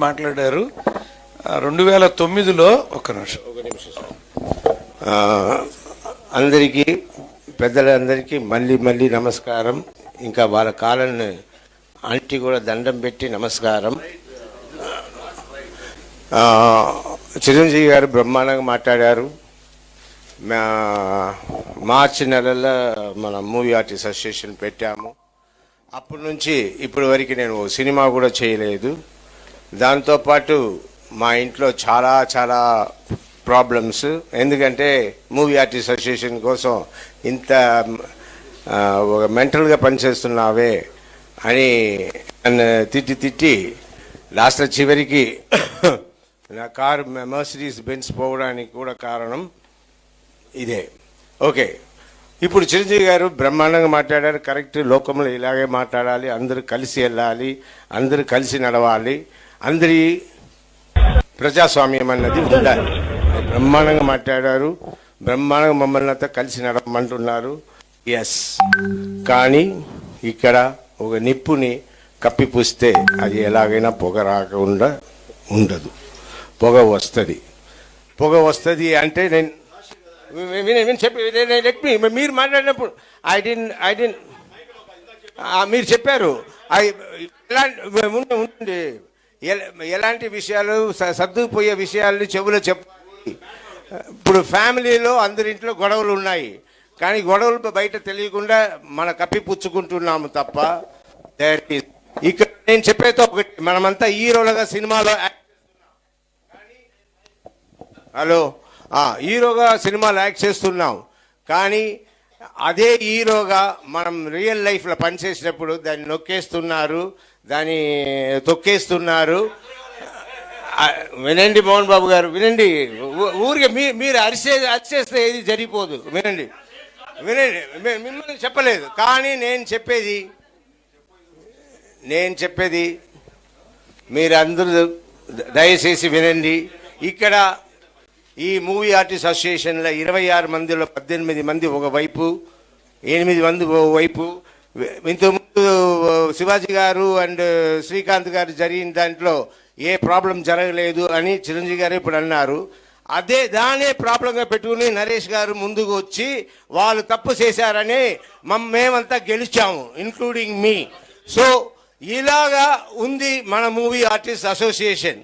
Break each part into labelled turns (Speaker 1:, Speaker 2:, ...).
Speaker 1: మాట్లాడారు. 2009లో ఒక నిమిషం
Speaker 2: అందరికీ పెద్దలందరికీ మళ్ళీ నమస్కారం. ఇంకా వాళ్ళ కాళ్ళని ఆంటీ కూడా దండం పెట్టి నమస్కారం. చిరంజీవి గారు బ్రహ్మాండంగా మాట్లాడారు. మార్చి నెలలో మన మూవీ ఆర్టిస్ట్ అసోసియేషన్ పెట్టాము. అప్పటి నుంచి ఇప్పటి వరకు నేను సినిమా కూడా చేయలేదు. దాంతోపాటు మా ఇంట్లో చాలా ప్రాబ్లమ్స్. ఎందుకంటే మూవీ ఆర్టిస్ట్ అసోసియేషన్ కోసం ఇంత ఒక మెంటల్గా పనిచేస్తున్నావే అని నన్ను తిట్టి లాస్ట్ చివరికి నా కారు మర్సిడీస్ బెంజ్ పోవడానికి కూడా కారణం ఇదే. ఓకే, ఇప్పుడు చిరంజీవి గారు బ్రహ్మాండంగా మాట్లాడారు. కరెక్ట్, లోకంలో ఇలాగే మాట్లాడాలి, అందరూ కలిసి వెళ్ళాలి, అందరూ కలిసి నడవాలి, అందరి ప్రజాస్వామ్యం అన్నది ఉండాలి. బ్రహ్మాండంగా మాట్లాడారు. బ్రహ్మాండంగా మమ్మల్ని అంతా కలిసి నడవమంటున్నారు. ఎస్, కానీ ఇక్కడ ఒక నిప్పుని కప్పిపూస్తే అది ఎలాగైనా పొగ రాకుండా ఉండదు. పొగ వస్తుంది అంటే నేను చెప్పి మీరు మాట్లాడినప్పుడు ఐ డెంట్ మీరు చెప్పారు ఉండండి. ఎలాంటి విషయాలు సర్దుకుపోయే విషయాల్ని చెవులో చెప్పాలి. ఇప్పుడు ఫ్యామిలీలో అందరింట్లో గొడవలు ఉన్నాయి, కానీ గొడవలు బయట తెలియకుండా మన కప్పిపుచ్చుకుంటున్నాము తప్ప. ఇక్కడ నేను చెప్పేతో ఒకటి, మనమంతా హీరోలుగా సినిమాలో హీరోగా సినిమాలు యాక్ట్ చేస్తున్నాం, కానీ అదే హీరోగా మనం రియల్ లైఫ్లో పనిచేసినప్పుడు దాన్ని నొక్కేస్తున్నారు, దాన్ని తొక్కేస్తున్నారు. వినండి మోహన్ బాబు గారు, వినండి. ఊరికే మీరు అరిచేస్తే ఏది జరిగిపోదు. వినండి మిమ్మల్ని చెప్పలేదు, కానీ నేను చెప్పేది మీరందరూ దయచేసి వినండి. ఇక్కడ ఈ మూవీ ఆర్టిస్ట్ అసోసియేషన్లో 26 మందిలో 18 మంది ఒకవైపు, 8 మంది ఒకవైపు. ఇంతకుముందు శివాజీ గారు అండ్ శ్రీకాంత్ గారు జరిగిన దాంట్లో ఏ ప్రాబ్లం జరగలేదు అని చిరంజీవి గారు ఇప్పుడు అన్నారు. దానే ప్రాబ్లంగా పెట్టుకుని నరేష్ గారు ముందుకు వచ్చి వాళ్ళు తప్పు చేశారని మేమంతా గెలిచాము, ఇంక్లూడింగ్ మీ. సో ఇలాగా ఉంది మన మూవీ ఆర్టిస్ట్ అసోసియేషన్.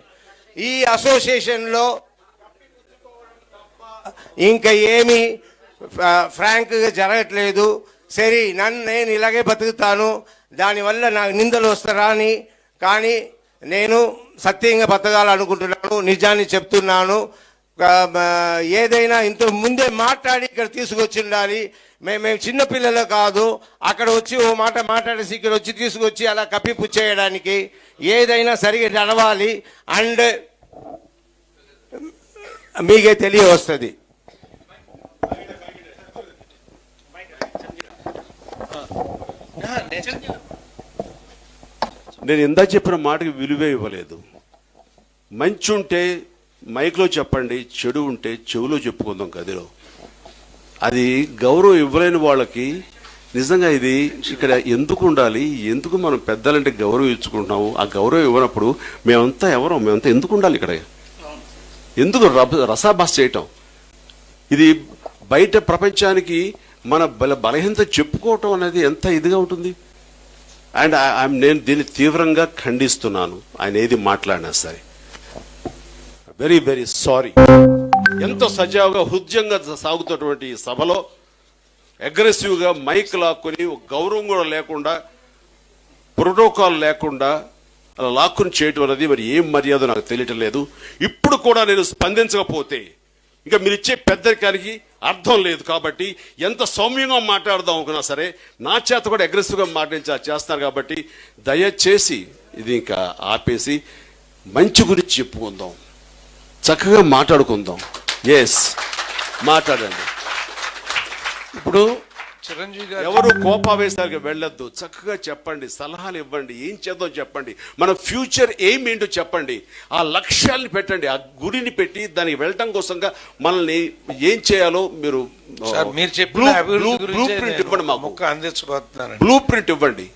Speaker 2: ఈ అసోసియేషన్లో ఇంకా ఏమీ ఫ్రాంక్గా జరగట్లేదు. సరే, నేను ఇలాగే బతుకుతాను, దానివల్ల నాకు నిందలు వస్తారా అని, కానీ నేను సత్యంగా బతకాలనుకుంటున్నాను, నిజాన్ని చెప్తున్నాను. ఏదైనా ఇంత ముందే మాట్లాడి ఇక్కడ తీసుకొచ్చి ఉండాలి. మేము చిన్నపిల్లలు కాదు, అక్కడ వచ్చి ఓ మాట మాట్లాడేసి ఇక్కడ వచ్చి తీసుకొచ్చి అలా కప్పిపుచ్చేయడానికి. ఏదైనా సరిగా నడవాలి, అండ్ మీకే తెలియవస్తుంది.
Speaker 3: నేను ఇందా చెప్పిన మాటకి విలువే ఇవ్వలేదు. మంచి ఉంటే మైక్లో చెప్పండి, చెడు ఉంటే చెవులో చెప్పుకుందాం గదిలో. అది గౌరవం ఇవ్వలేని వాళ్ళకి నిజంగా ఇది ఇక్కడ ఎందుకు ఉండాలి? ఎందుకు మనం పెద్దలంటే గౌరవం ఇచ్చుకుంటున్నాము? ఆ గౌరవం ఇవ్వనప్పుడు మేమంతా ఎందుకు ఉండాలి ఇక్కడ? ఎందుకు రసాభాస చేయటం? ఇది బయట ప్రపంచానికి మన బలహీనత చెప్పుకోవటం అనేది ఎంత ఇదిగా ఉంటుంది. అండ్ నేను దీన్ని తీవ్రంగా ఖండిస్తున్నాను. ఆయన ఏది మాట్లాడినా సరే వెరీ సారీ. ఎంతో సజావుగా హృదయంగా సాగుతున్నటువంటి ఈ సభలో అగ్రెసివ్గా మైక్ లాక్కుని గౌరవం కూడా లేకుండా, ప్రోటోకాల్ లేకుండా అలా లాక్కుని చేయటం అనేది మరి ఏం మర్యాద నాకు తెలియటం లేదు. ఇప్పుడు కూడా నేను స్పందించకపోతే ఇంకా మీరు ఇచ్చే పెద్దరికానికి అర్థం లేదు. కాబట్టి ఎంత సౌమ్యంగా మాట్లాడదాం అనుకున్నా సరే నా చేత కూడా అగ్రెసివ్గా చేస్తారు. కాబట్టి దయచేసి ఇది ఇంకా ఆపేసి మంచి గురించి చెప్పుకుందాం, చక్కగా మాట్లాడుకుందాం. ఎస్, మాట్లాడండి.
Speaker 1: ఇప్పుడు చిరంజీవి గారు
Speaker 3: ఎవరు కోపావేశాలకు వెళ్ళొద్దు, చక్కగా చెప్పండి, సలహాలు ఇవ్వండి, ఏం చేద్దాం చెప్పండి, మన ఫ్యూచర్ ఎయిమ్ ఏంటో చెప్పండి, ఆ లక్ష్యాలను పెట్టండి, ఆ గుడిని పెట్టి దానికి వెళ్ళటం కోసంగా మనల్ని ఏం చేయాలో మీరు బ్లూ ప్రింట్ ఇవ్వండి.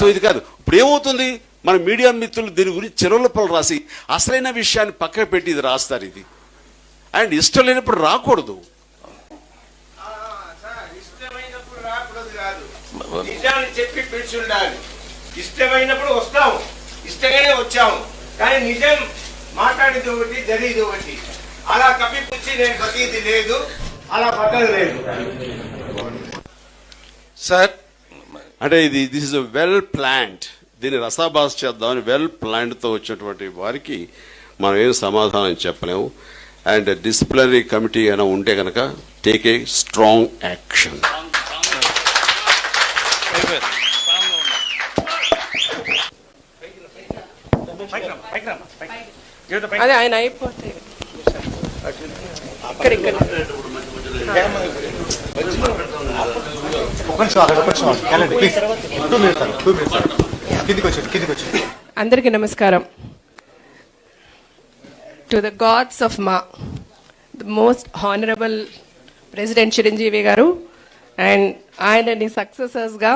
Speaker 3: సో ఇది కాదు. ఇప్పుడు ఏమవుతుంది, మన మీడియా మిత్రులు దీని గురించి చిరలపలు రాసి అసలైన విషయాన్ని పక్కకు పెట్టి ఇది రాస్తారు. ఇది అండ్ ఇష్టం లేనప్పుడు రాకూడదు.
Speaker 2: ఇష్టమైనప్పుడు రాకూడదు కాదు, నిజాన్ని చెప్పి పిలిచి ఉండాలి. ఇష్టమైనప్పుడు వస్తాము, ఇష్టంగానే వచ్చాము, కానీ నిజం మాట్లాడేది ఒకటి, జరిగేది ఒకటి. అలా కప్పిపుచ్చి నేను బతికిది లేదు, అలా బతకదు లేదు.
Speaker 1: సార్
Speaker 3: అంటే దిస్ ఇస్ వెల్ ప్లాన్డ్. దీన్ని రసాభాస చేద్దామని వెల్ ప్లాన్డ్తో వచ్చినటువంటి వారికి మనం ఏం సమాధానం చెప్పలేము. అండ్ డిసిప్లినరీ కమిటీ అయినా ఉంటే కనుక టేక్ ఏ స్ట్రాంగ్ యాక్షన్.
Speaker 4: అదే ఆయన అయిపోతే ఇక్కడ ఇక్కడ అందరికీ నమస్కారం. To the gods of MAA the most honourable president Chiranjeevi గారు అండ్ ఆయనని సక్సెసర్స్గా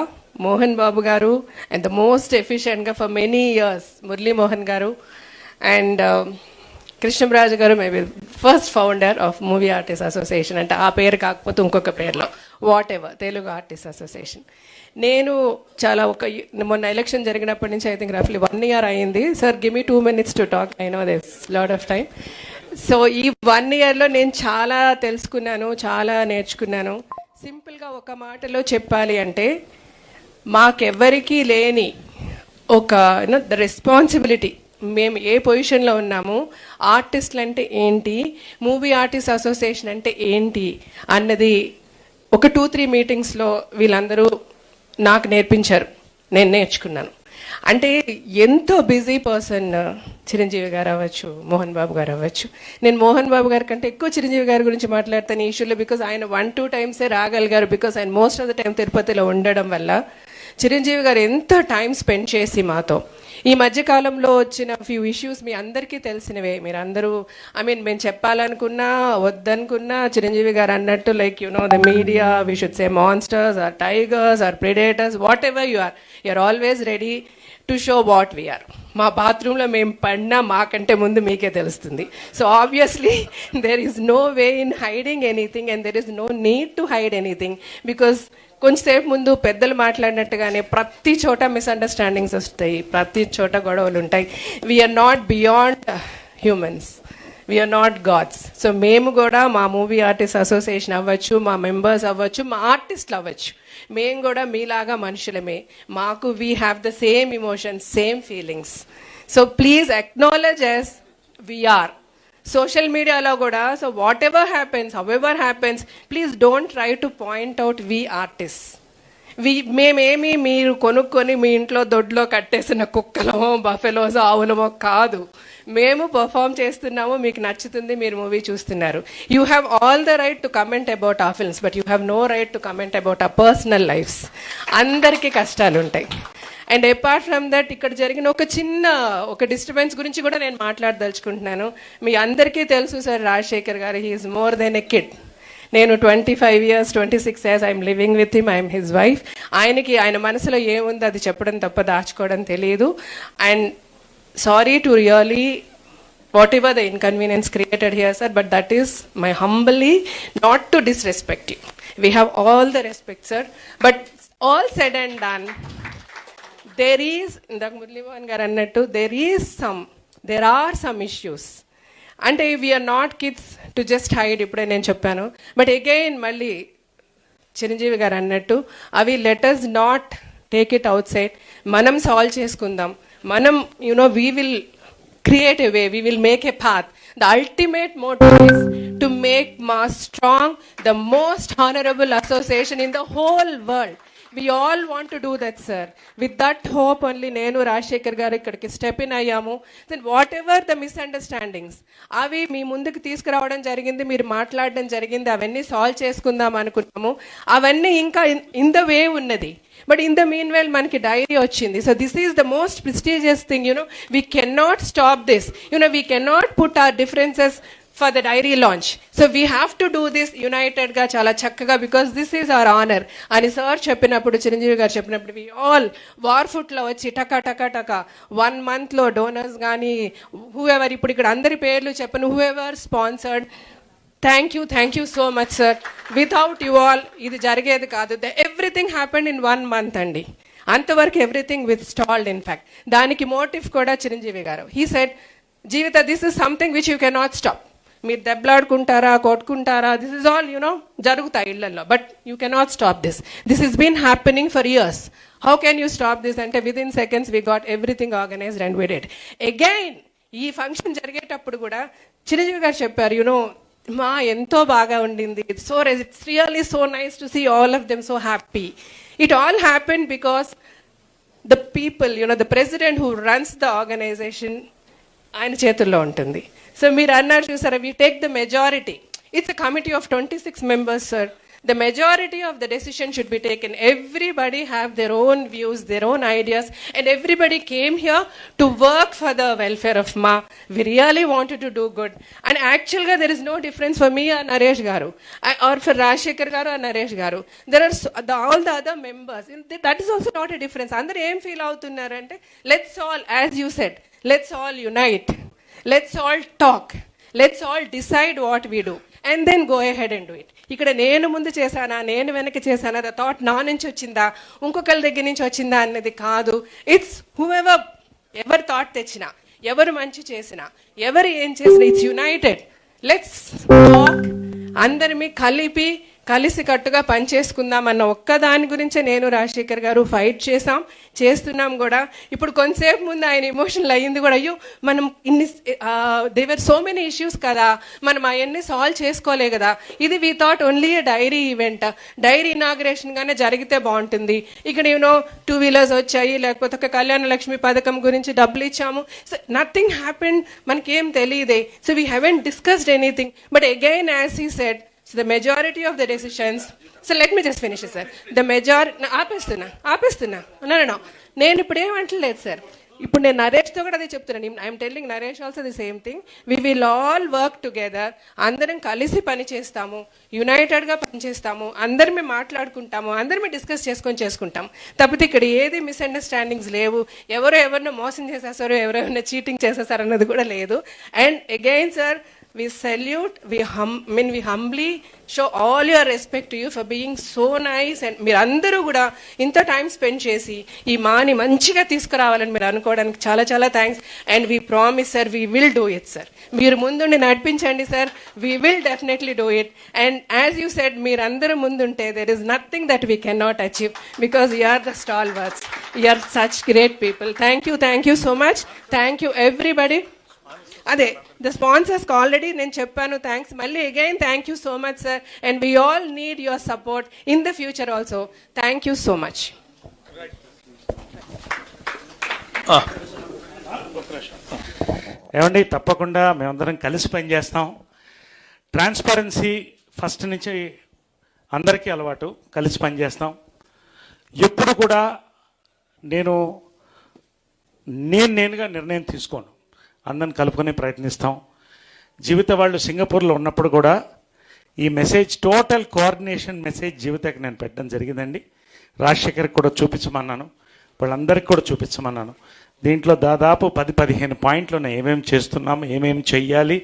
Speaker 4: మోహన్ బాబు గారు అండ్ ద మోస్ట్ ఎఫిషియెంట్గా for many years Murali Mohan గారు అండ్ కృష్ణరాజు గారు maybe first founder of movie artist association, అంటే ఆ పేరు కాకపోతే ఇంకొక పేరులో whatever Telugu artist association. నేను చాలా మొన్న ఎలక్షన్ జరిగినప్పటి నుంచి ఐ థింక్ రఫ్లీ 1 year అయ్యింది. Sir give me 2 minutes to talk, I know this lot of time. So ఈ 1 yearలో నేను చాలా తెలుసుకున్నాను, చాలా నేర్చుకున్నాను. సింపుల్గా ఒక మాటలో చెప్పాలి అంటే మాకెవ్వరికీ లేని ఒక ద రెస్పాన్సిబిలిటీ, మేము ఏ పొజిషన్లో ఉన్నాము, ఆర్టిస్టులు అంటే ఏంటి, మూవీ ఆర్టిస్ట్ అసోసియేషన్ అంటే ఏంటి అన్నది ఒక 2-3 మీటింగ్స్లో వీళ్ళందరూ నాకు నేర్పించారు, నేను నేర్చుకున్నాను. అంటే ఎంతో బిజీ పర్సన్ చిరంజీవి గారు అవ్వచ్చు, మోహన్ బాబు గారు అవ్వచ్చు. నేను మోహన్ బాబు గారి కంటే ఎక్కువ చిరంజీవి గారి గురించి మాట్లాడతాను ఈ ఇష్యూలో, బికాజ్ ఆయన 1-2 times రాగలిగారు, బికాజ్ ఆయన మోస్ట్ ఆఫ్ ద టైం తిరుపతిలో ఉండడం వల్ల. చిరంజీవి గారు ఎంత టైం స్పెండ్ చేసి మాతో, ఈ మధ్యకాలంలో వచ్చిన ఫ్యూ ఇష్యూస్ మీ అందరికీ తెలిసినవే. మీరు అందరూ మేము చెప్పాలనుకున్నా వద్దనుకున్నా చిరంజీవి గారు అన్నట్టు like the media we should say monsters or tigers or predators, whatever you are always ready to show what we are. మా బాత్రూంలో మేము పడినా మాకంటే ముందు మీకే తెలుస్తుంది. So obviously there is no way in hiding anything and there is no need to hide anything, because కొంచెంసేపు ముందు పెద్దలు మాట్లాడినట్టుగానే ప్రతి చోట మిస్అండర్స్టాండింగ్స్ వస్తాయి, ప్రతి చోట గొడవలు ఉంటాయి. We are not beyond humans, we are not gods. So మేము కూడా మా మూవీ ఆర్టిస్ట్ అసోసియేషన్ అవ్వచ్చు, మా మెంబర్స్ అవ్వచ్చు, మా ఆర్టిస్టులు అవ్వచ్చు, మేము కూడా మీలాగా మనుషులమే. మాకు we have the same emotions, same feelings. So please acknowledge as we are. Social మీడియాలో కూడా so whatever happens, however happens, please don't try to point out we artist. మేమేమి మీరు కొనుక్కొని మీ ఇంట్లో దొడ్లో కట్టేసిన కుక్కలమో బఫెలోస్ ఆవులమో కాదు. మేము పర్ఫామ్ చేస్తున్నాము, మీకు నచ్చుతుంది, మీరు మూవీ చూస్తున్నారు. You have all the right to comment about ఆ films, but you have no right to comment about ఆ పర్సనల్ లైఫ్స్. అందరికీ కష్టాలు ఉంటాయి. అండ్ అపార్ట్ ఫ్రమ్ దట్ ఇక్కడ జరిగిన ఒక డిస్టర్బెన్స్ గురించి కూడా నేను మాట్లాడదలుచుకుంటున్నాను. మీ అందరికీ తెలుసు సార్, రాజశేఖర్ గారు he is more than a kid. నేను 25 years 26 years I'm living with him, I'm his wife. ఆయన మనసులో ఏముందో అది చెప్పడం తప్ప దాచుకోవడం తెలియదు. And sorry to really whatever the inconvenience created here, sir, but that is my humbly not to disrespect you. We have all the respect, sir, but all said and done, there is, ఇందాక మురళీమోహన్ గారు అన్నట్టు there are some issues. అంటే we are not kids to just hide, ఇప్పుడే నేను చెప్పాను. But again మళ్ళీ చిరంజీవి గారు అన్నట్టు అవి letters not take it out side, మనం సాల్వ్ చేసుకుందాం. మనం we will create a way, we will make a path. The ultimate motive is to make Mass strong, the most honorable association in the whole world. We all want to do that, sir. With that hope only nenu Rajshekhar garu ikkadiki step in ayyamu. Then whatever the misunderstandings avi మీ ముందుకు తీసుకురావడం జరిగింది, మీరు మాట్లాడడం జరిగింది, అవన్నీ solve చేసుకుందాం అనుకున్నాము. అవన్నీ ఇంకా ఇన్ ద వే ఉన్నది. But in the meanwhile, manaki diary ochindi. So this is the most prestigious thing, we cannot stop this. We cannot put our differences for the diary launch. So we have to do this united ga chala chakkaga because this is our honor. Ani sir cheppinappudu Chiranjeevi garu cheppinappudu we all war foot lo vachi taka 1 month lo donors gaani whoever ippudu ikkada andari perlu cheppanu whoever sponsored. Thank you so much sir. Without you all idi jarigedi kaadu. Everything happened in 1 month andi. అంతవరకు everything with stalled in fact. దానికి motive కూడా చిరంజీవి గారు. He said Jeevitha this is something which you cannot stop. మీరు దెబ్బలాడుకుంటారా కొట్టుకుంటారా this is all జరుగుతాయి ఇళ్లలో, but you cannot stop this. This is been happening for years. How can you stop this అంటే within seconds we got everything organised and we did. Again ఈ function జరిగేటప్పుడు కూడా చిరంజీవి గారు చెప్పారు మా ఎంతో బాగా ఉండింది. It's really so nice to see all of them so happy. It all happened because the people, the president who runs the organization, ఆయన చేతుల్లో ఉంటుంది. సో మీరు అన్నారు చూసారా, we take the majority. It's a committee of 26 members, sir. The majority of the decision should be taken. Everybody have their own views, their own ideas, and everybody came here to work for the welfare of Ma. We really wanted to do good. And actually, there is no difference for me or Naresh Garu, or for Rajshekhar Garu or Naresh Garu. There are all the other members. That is also not a difference. Andaru em feel avutunnarante, let's all, as you said, let's all unite. Let's all talk. Let's all decide what we do. And then go ahead and do it. ఇక్కడ నేను ముందు చేశానా, నేను వెనక చేశానా, the thought నా నుంచి వచ్చిందా, ఇంకొకరి దగ్గర నుంచి వచ్చిందా అన్నది కాదు. ఇట్స్ హూఎవర్, ఎవరు థాట్ తెచ్చినా, ఎవరు మంచి చేసినా, ఎవరు ఏం చేసినా, ఇట్స్ యునైటెడ్. Let's talk. అందరినీ కలిసి కట్టుగా పనిచేసుకుందాం అన్న ఒక్కదాని గురించే నేను రాజశేఖర్ గారు ఫైట్ చేస్తున్నాం కూడా. ఇప్పుడు కొంతసేపు ముందు ఆయన ఎమోషనల్ అయ్యింది కూడా. అయ్యో మనం దేవర్ సో మెనీ ఇష్యూస్ కదా, మనం అవన్నీ సాల్వ్ చేసుకోలే కదా. ఇది we thought only a dairy event, dairy inauguration గానే జరిగితే బాగుంటుంది. ఇక్కడ 2 వీలర్స్ వచ్చాయి, లేకపోతే ఒక కళ్యాణ లక్ష్మి పథకం గురించి డబ్బులు ఇచ్చాము. సో నథింగ్ హ్యాపెండ్, మనకేం తెలియదే. So we haven't discussed anything. But again as he said, so the majority of the decisions, so let me just finish it, sir. The majority ఆపేస్తున్నా no నేను ఇప్పుడు ఏమంటలేదు సార్. ఇప్పుడు నేను నరేష్తో కూడా అదే చెప్తున్నాను. I'm telling Naresh also the same thing. We will all work together. అందరం కలిసి పని చేస్తాము, యునైటెడ్గా పనిచేస్తాము, అందరమే మాట్లాడుకుంటాము, అందరమే డిస్కస్ చేసుకుంటాం. తప్పితే ఇక్కడ ఏది మిస్అండర్స్టాండింగ్స్ లేవు. ఎవరినో మోసం చేసేసారో, ఎవరైనా చీటింగ్ చేసేసారు అన్నది కూడా లేదు. And again sir, we salute, we humbly show all your respect to you for being so nice. And మీరు అందరూ కూడా ఇంత టైం స్పెండ్ చేసి ఈ మాని మంచిగా తీసుకురావాలని మీరు అనుకోవడానికి చాలా చాలా thanks. And we promise sir, we will do it sir. మీరు ముందుండి నడిపించండి sir, we will definitely do it. And as you said, మీరు అందరూ ముందుంటే there is nothing that we can not achieve, because you are the stalwarts. You are such great people. Thank you so much. Thank you everybody. అదే the స్పాన్సర్స్కి already నేను చెప్పాను thanks. మళ్ళీ again thank you so much sir. And we all need your support in the future also. Thank you so much.
Speaker 5: ఏమండి, తప్పకుండా మేమందరం కలిసి పనిచేస్తాం. ట్రాన్స్పరెన్సీ ఫస్ట్ నుంచి అందరికీ అలవాటు, కలిసి పనిచేస్తాం. ఎప్పుడు కూడా నేనుగా నిర్ణయం తీసుకోను, అందరిని కలుపుకునే ప్రయత్నిస్తాం. జీవిత వాళ్ళు సింగపూర్లో ఉన్నప్పుడు కూడా ఈ మెసేజ్, టోటల్ కోఆర్డినేషన్ మెసేజ్ జీవితకి నేను పెట్టడం జరిగిందండి. రాజశేఖర్కి కూడా చూపించమన్నాను, వాళ్ళందరికీ కూడా చూపించమన్నాను. దీంట్లో దాదాపు 10-15 పాయింట్లు ఉన్నాయి. ఏమేమి చేస్తున్నాము, ఏమేమి చెయ్యాలి,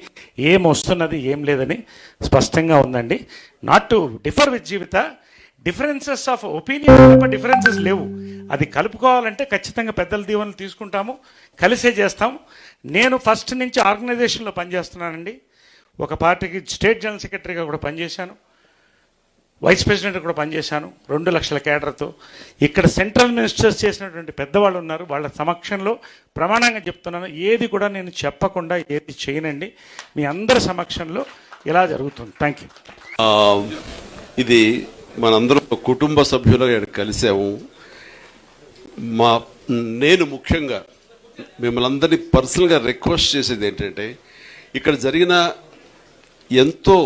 Speaker 5: ఏం వస్తున్నది, ఏం లేదని స్పష్టంగా ఉందండి. Not to differ with Jeevitha, differences of opinion తప్ప డిఫరెన్సెస్ లేవు. అది కలుపుకోవాలంటే ఖచ్చితంగా పెద్దల దీవెనలు తీసుకుంటాము, కలిసే చేస్తాం. నేను ఫస్ట్ నుంచి ఆర్గనైజేషన్లో పనిచేస్తున్నానండి. ఒక పార్టీకి స్టేట్ జనరల్ సెక్రటరీగా కూడా పనిచేశాను, వైస్ ప్రెసిడెంట్ కూడా పనిచేశాను 2 లక్షల కేడర్తో. ఇక్కడ సెంట్రల్ మినిస్టర్స్ చేసినటువంటి పెద్దవాళ్ళు ఉన్నారు, వాళ్ళ సమక్షంలో ప్రమాణంగా చెప్తున్నాను, ఏది కూడా నేను చెప్పకుండా ఏది చేయనండి. మీ అందరి సమక్షంలో ఇలా జరుగుతుంది. Thank you.
Speaker 3: ఇది మనందరం కుటుంబ సభ్యులుగా కలిసాము. నేను ముఖ్యంగా మిమ్మల్ని అందరినీ పర్సనల్గా రిక్వెస్ట్ చేసేది ఏంటంటే, ఇక్కడ జరిగిన ఎంతో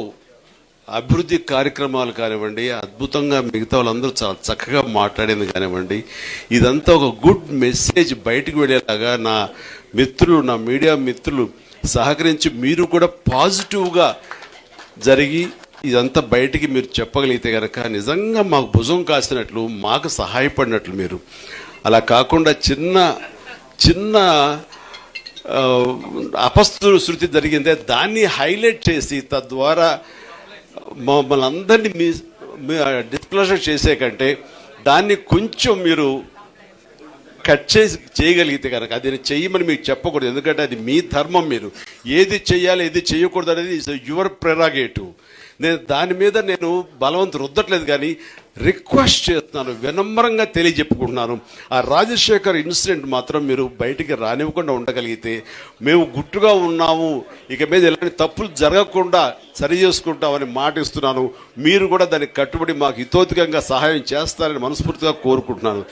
Speaker 3: అభివృద్ధి కార్యక్రమాలు కానివ్వండి, అద్భుతంగా మిగతా వాళ్ళందరూ చాలా చక్కగా మాట్లాడేది కానివ్వండి, ఇదంతా ఒక గుడ్ మెసేజ్ బయటకు వెళ్ళేలాగా నా మీడియా మిత్రులు సహకరించి మీరు కూడా పాజిటివ్గా జరిగి ఇదంతా బయటికి మీరు చెప్పగలిగితే కనుక నిజంగా మాకు భుజం కాసినట్లు మాకు సహాయపడినట్లు మీరు. అలా కాకుండా చిన్న చిన్న అపశృతి జరిగిందే దాన్ని హైలైట్ చేసి తద్వారా మమ్మల్ని అందరినీ డిస్ప్లెజర్ చేసే కంటే దాన్ని కొంచెం మీరు కట్ చేసి చేయగలిగితే కనుక అది చెయ్యమని మీకు చెప్పకూడదు. ఎందుకంటే అది మీ ధర్మం. మీరు ఏది చెయ్యాలి ఏది చేయకూడదు అనేది ఇస్ యువర్ ప్రెరాగేటివ్. నేను దాని మీద నేను బలవంతం రుద్దట్లేదు, కానీ రిక్వెస్ట్ చేస్తున్నాను, వినమ్రంగా తెలియజెప్పుకుంటున్నాను. ఆ రాజశేఖర్ ఇన్సిడెంట్ మాత్రం మీరు బయటికి రానివ్వకుండా ఉండగలిగితే మేము గుట్టుగా ఉన్నాము, ఇక మీద ఎలాంటి తప్పులు జరగకుండా సరి చేసుకుంటామని మాట ఇస్తున్నాను. మీరు కూడా దానికి కట్టుబడి మాకు హితోధికంగా సహాయం చేస్తారని మనస్ఫూర్తిగా కోరుకుంటున్నాను.